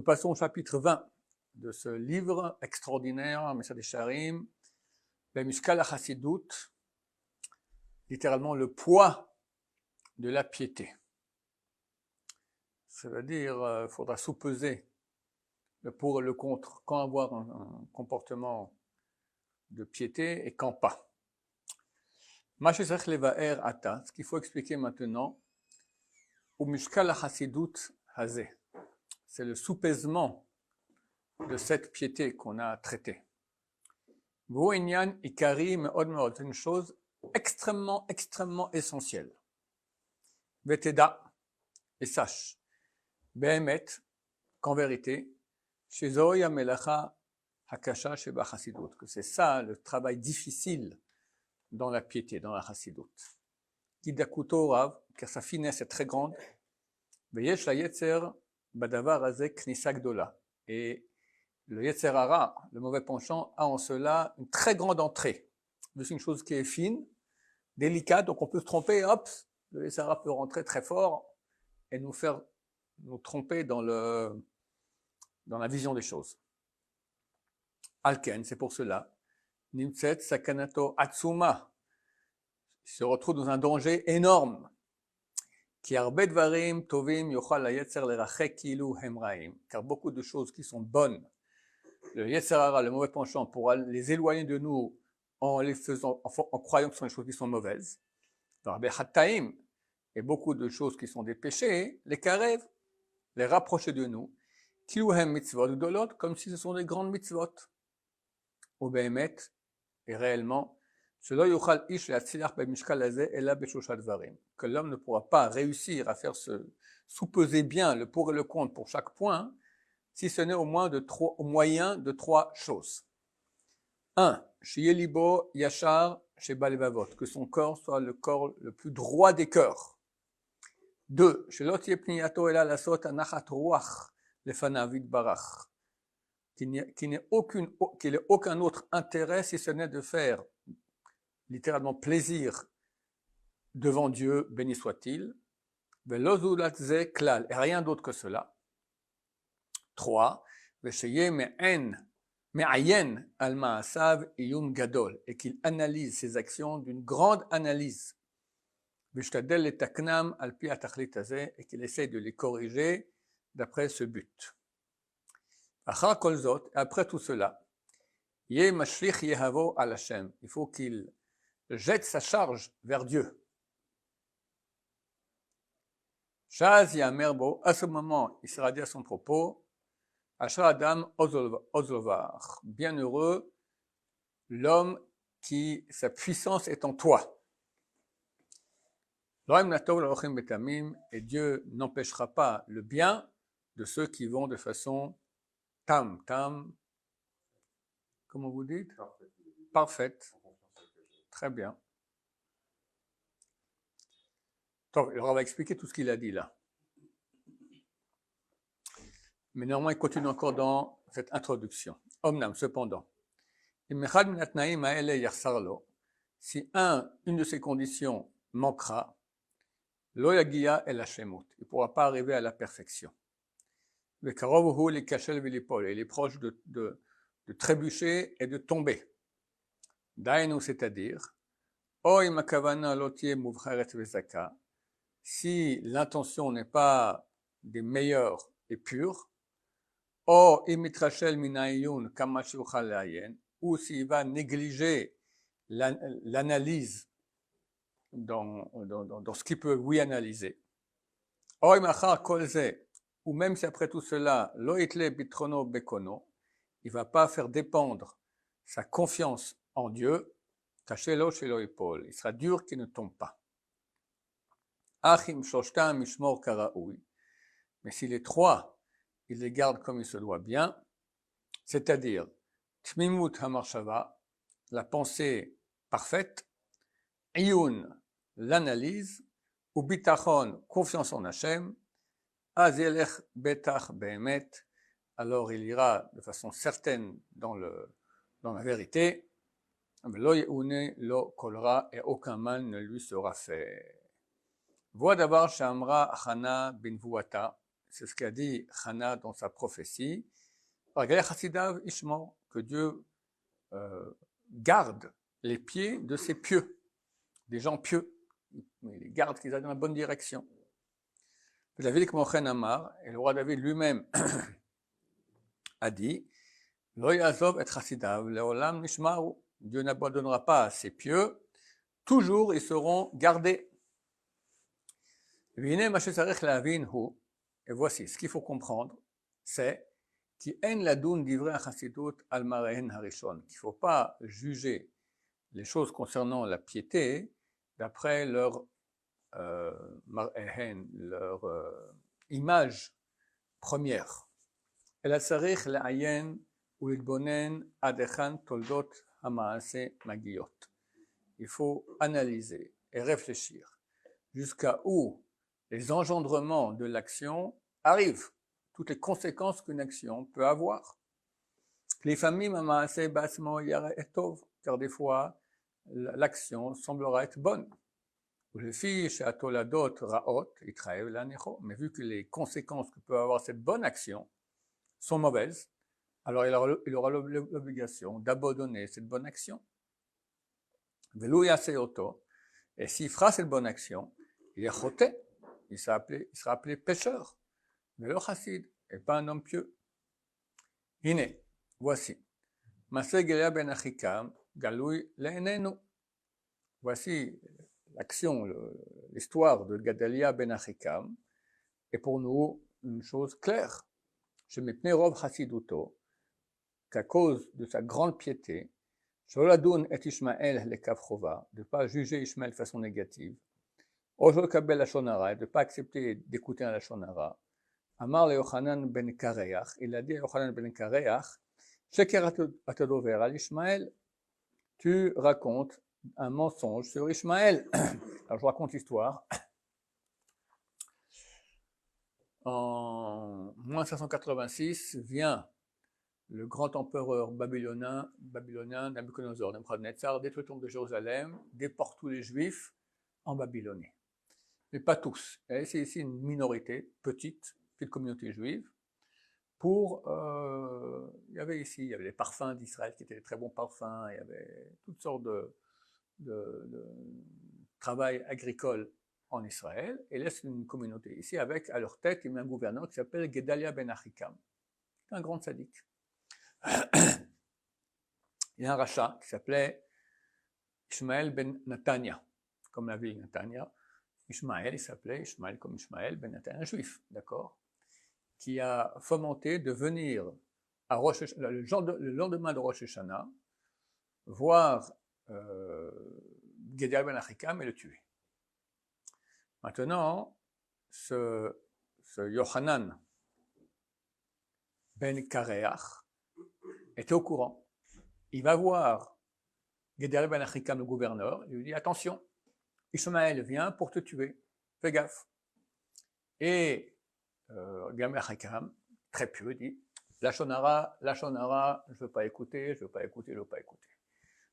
passons au chapitre 20 de ce livre extraordinaire, Messad Yesharim, Bemishkal HaChassidut, littéralement le poids de la piété. Ça veut dire, il faudra soupeser le pour et le contre, quand avoir un comportement de piété et quand pas. Ce qu'il faut expliquer maintenant, Mishkal HaChassidut Hazeh, c'est le soupesement de cette piété qu'on a traitée. C'est une chose extrêmement essentielle. Veteda, et sache, Behemet, qu'en vérité, Shezoya Melacha Hakasha Sheba Chassidut, que c'est ça le travail difficile dans la piété, dans la Chassidut. Kidakuto Rav, car sa finesse est très grande, Veyesh la Yetzer Badavar Azek Knisa Gdola. Et le Yetzer Hara, le mauvais penchant, a en cela une très grande entrée. C'est une chose qui est fine, délicate, donc on peut se tromper, hop, le Yetzer Hara peut rentrer très fort et nous faire nous tromper dans la vision des choses. Alken, c'est pour cela, Nimtset Sakanato Atsuma, il se retrouve dans un danger énorme. Car beaucoup de choses qui sont bonnes, le Yetzer Hara, le mauvais penchant, pourra les éloigner de nous en les faisant, en croyant que ce sont des choses qui sont mauvaises. Et beaucoup de choses qui sont des péchés, les karev, les rapprocher de nous, comme si ce sont des grandes mitzvot. Au Behemet, et réellement, que l'homme ne pourra pas réussir à faire soupeser bien le pour et le contre pour chaque point, si ce n'est au moyen de trois choses. 1. Sheyelibo Yachar Sheba Levavot, que son corps soit le corps le plus droit des cœurs. 2. Shelot Yepniyato Ela Lasot Anachat Ruach Lefanav Yitbarach, qu'il n'ait aucun autre intérêt si ce n'est de faire littéralement plaisir devant Dieu, béni soit-il, et rien d'autre que cela. 3. Et qu'il analyse ses actions d'une grande analyse, et qu'il essaye de les corriger d'après ce but. Après tout cela, il faut qu'il jette sa charge vers Dieu. À ce moment, il sera dit à son propos, Adam Ozlovar, bienheureux l'homme qui sa puissance est en toi. Et Dieu n'empêchera pas le bien de ceux qui vont de façon tam, comment vous dites? Parfaite. Très bien. Donc, alors on va expliquer tout ce qu'il a dit là. Mais néanmoins, il continue encore dans cette introduction. Omnam, cependant, si une de ces conditions manquera, loyagia el hashemut, il ne pourra pas arriver à la perfection. Et il est proche de trébucher et de tomber. Dainu, c'est-à-dire, si l'intention n'est pas des meilleures et pures, ou s'il va négliger l'analyse dans ce qu'il peut oui analyser, ou même si après tout cela, il ne va pas faire dépendre sa confiance en Dieu, il sera dur qu'il ne tombe pas. Mais si les trois, il les garde comme il se doit bien, c'est-à-dire Tmimut Hamarshava, la pensée parfaite, Iyun, l'analyse, ou Bitachon, confiance en Hachem, Azelech Betach Behemet, alors il ira de façon certaine dans la vérité, Lo Yeune Lo Kolra, et aucun mal ne lui sera fait. Vois d'abord Shamra Hana Binvuata, c'est ce qu'a dit Hannah dans sa prophétie, que Dieu garde les pieds de ses pieux, des gens pieux, il les garde qu'ils aillent dans la bonne direction. David Kmochen Amar, et le roi David lui-même a dit, Lo yazov et chassidav leolam nishmaru, Dieu n'abandonnera pas ses pieux, toujours ils seront gardés. Et voici, ce qu'il faut comprendre, c'est qu'il ne faut pas juger les choses concernant la piété d'après leur image première. Il faut analyser et réfléchir jusqu'à où les engendrements de l'action arrivent, toutes les conséquences qu'une action peut avoir. Car des fois, l'action semblera être bonne. Mais vu que les conséquences que peut avoir cette bonne action sont mauvaises, alors il aura l'obligation d'abandonner cette bonne action. Et s'il fera cette bonne action, il est choté, il sera appelé pécheur, mais le chassid, et pas un homme pieux. Hine, voici. Voici l'action, l'histoire de Gedalia ben Achikam est pour nous une chose claire. Qu'à cause de sa grande piété, de ne pas juger Ishmael de façon négative, de ne pas accepter d'écouter un Lashonara, Amar le Yochanan ben Kareach, il a dit à Yochanan ben Kareach, Sheker atadover al Ishmael, tu racontes un mensonge sur Ishmael. Alors je raconte l'histoire. En 586 vient le grand empereur babylonien Nabuchodonosor, Nebuchadnezzar, détruit le temple de Jérusalem, déporte tous les juifs en Babylonie. Mais pas tous. C'est ici une minorité, petite communauté juive. Il y avait les parfums d'Israël qui étaient des très bons parfums, il y avait toutes sortes de travail agricole en Israël, et laisse une communauté ici avec à leur tête un gouverneur qui s'appelle Gedalia ben Achikam, un grand sadique. Il y a un rachat qui s'appelait Ishmael ben Natania, comme la ville Natania. Ishmael, il s'appelait Ishmael comme Ishmael ben Natania, un juif, d'accord, qui a fomenté de venir à le lendemain de Rosh Hashanah voir Gedalia ben Achikam et le tuer. Maintenant, ce Yochanan ben Kareach était au courant. Il va voir Gedalia ben Achikam, le gouverneur, il lui dit attention, Ishmael vient pour te tuer, fais gaffe. Et Gedalia ben Achikam, très pieux, dit Lashonara, je ne veux pas écouter.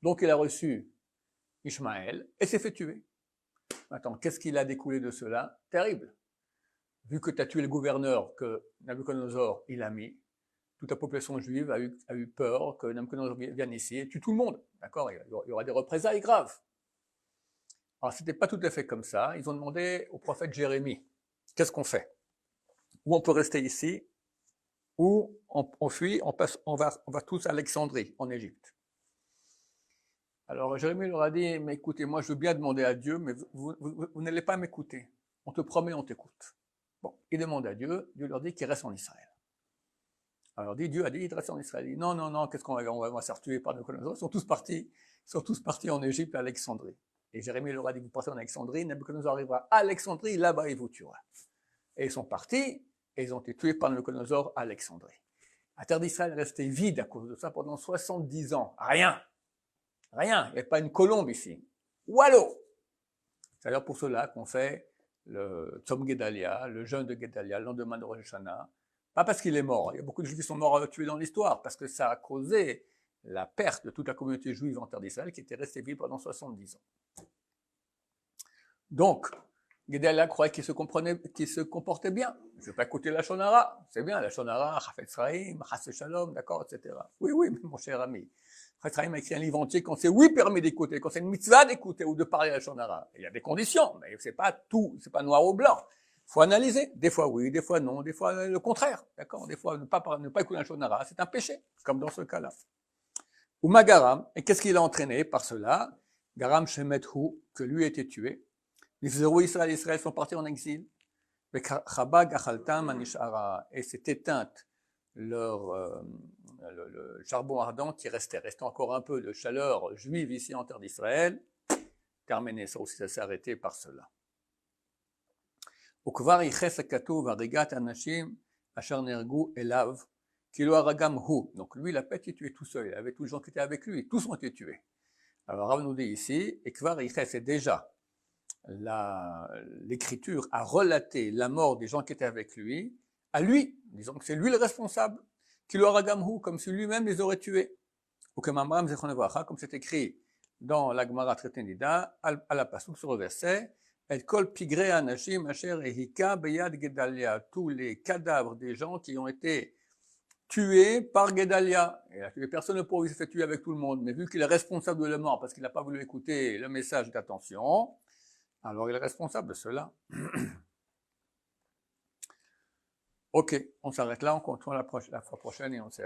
Donc il a reçu Ishmael et s'est fait tuer. Attends, qu'est-ce qu'il a découlé de cela? Terrible. Vu que tu as tué le gouverneur que Nabuchodonosor il a mis, toute la population juive a eu peur que Nabuchodonosor vienne ici et tue tout le monde. D'accord? Il y aura des représailles graves. Alors, c'était pas tout à fait comme ça. Ils ont demandé au prophète Jérémie, qu'est-ce qu'on fait? Ou on peut rester ici, ou on fuit, on va tous à Alexandrie, en Égypte. Alors Jérémie leur a dit, mais écoutez, moi je veux bien demander à Dieu, mais vous n'allez pas m'écouter. On te promet, on t'écoute. Bon, ils demandent à Dieu, Dieu leur dit qu'ils restent en Israël. Alors Dieu a dit, ils restent en Israël. Il dit, non, qu'est-ce qu'on va, on va se faire tuer par Nabuchodonosor. Ils sont tous partis en Égypte, à Alexandrie. Et Jérémie leur a dit, vous partez en Alexandrie, Nabuchodonosor arrivera à Alexandrie, là-bas il vous tuera. Et ils sont partis, et ils ont été tués par Nabuchodonosor à Alexandrie. La terre d'Israël est restée vide à cause de ça pendant 70 ans. Rien, il n'y avait pas une colombe ici. Wallo! C'est d'ailleurs pour cela qu'on fait le Tzom Gedalia, le jeûne de Gedalia, le lendemain de Rosh Hashanah. Pas parce qu'il est mort, il y a beaucoup de juifs qui sont morts tués dans l'histoire, parce que ça a causé la perte de toute la communauté juive en terre d'Israël qui était restée vide pendant 70 ans. Donc, Guédalia croyait qu'il se comportait bien. Je ne vais pas écouter la Shonara. C'est bien, la Shonara, Chafetz Chaim, Chas Shalom, d'accord, etc. Oui, oui, mon cher ami. Chafetz Chaim a écrit un livre entier qu'on s'est, oui, permis d'écouter, qu'on c'est une mitzvah d'écouter ou de parler à la Shonara. Il y a des conditions, mais c'est pas tout, c'est pas noir ou blanc. Faut analyser. Des fois oui, des fois non, des fois le contraire, d'accord. Des fois ne pas écouter la Shonara, c'est un péché, comme dans ce cas-là. Ou Magaram, et qu'est-ce qu'il a entraîné par cela? Garam Shemethu, que lui a été tué. Les zéro Israël sont partis en exil. Et s'est éteinte le charbon ardent qui restait encore un peu de chaleur juive ici en terre d'Israël. Terminé, ça aussi, ça s'est arrêté par cela. Donc lui, il n'a pas été tué tout seul, il avait tous les gens qui étaient avec lui, tous ont été tués. Alors Rav nous dit ici, et Kvar Yiches, c'est déjà l'écriture a relaté la mort des gens qui étaient avec lui, à lui, disons que c'est lui le responsable, comme si lui-même les aurait tués. Ou comme c'est écrit dans la Gemara traité Nida, à la pasuk sur le verset, et kol pigre anashim asher ehika beyad Gedalia, tous les cadavres des gens qui ont été tué par Gedalia. Il a tué personne ne pourrait, il s'est fait tuer avec tout le monde, mais vu qu'il est responsable de la mort parce qu'il n'a pas voulu écouter le message d'attention, alors il est responsable de cela. Ok, on s'arrête là, on continue la fois prochaine et on s'est